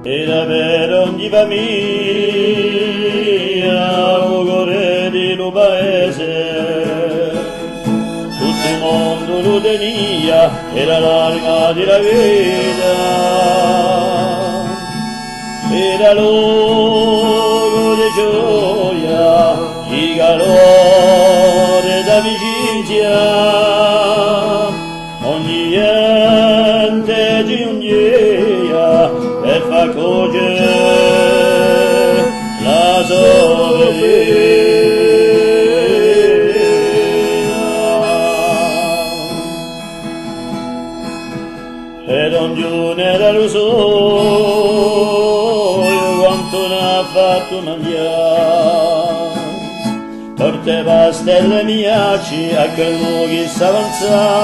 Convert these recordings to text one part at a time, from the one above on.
e per ogni famiglia augure di lo paese tutto il mondo lo tenia e la larga di la vita era luogo di gioia di calore d'amicizia ogni ente giungeva per far cogliere la sovereignà ed ognuno era lo suo quanto ne ha fatto mangiare torte, pastelle, miacci a quello che s'avanzava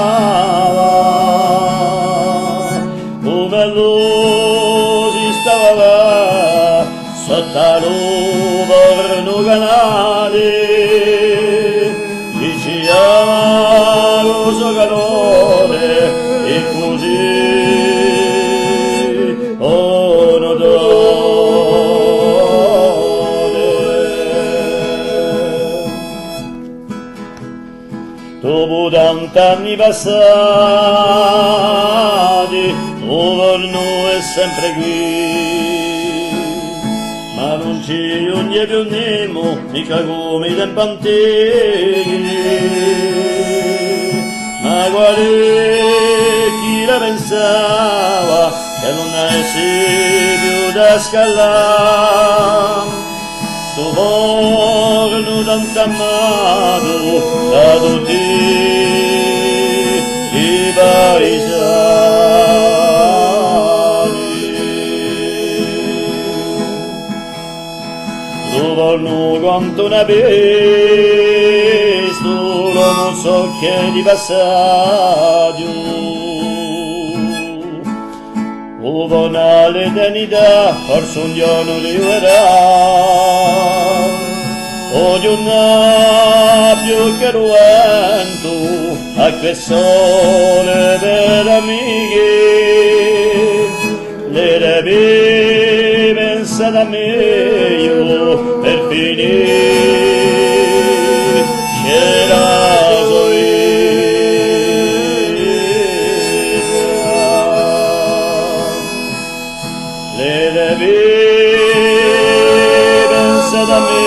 come lui si stava là sotto l'uovo canale diceva lo suo calore e così dopo tant'anni passati, Livorno è sempre qui, ma non ci ogni più nemo, mica come i tempi antichi. Ma quale chi la pensava che non avessi più da scalare? Sto forno tanto amato da tutti i paesani. Sto forno quanto ne visto, non so che di passaggio. Uvo l'eternità, forse un giorno li verrà. Ognuno più che ruento, a quel sole per amiche. Le devi pensare a me, io, per finire, c'era le devi pensare a me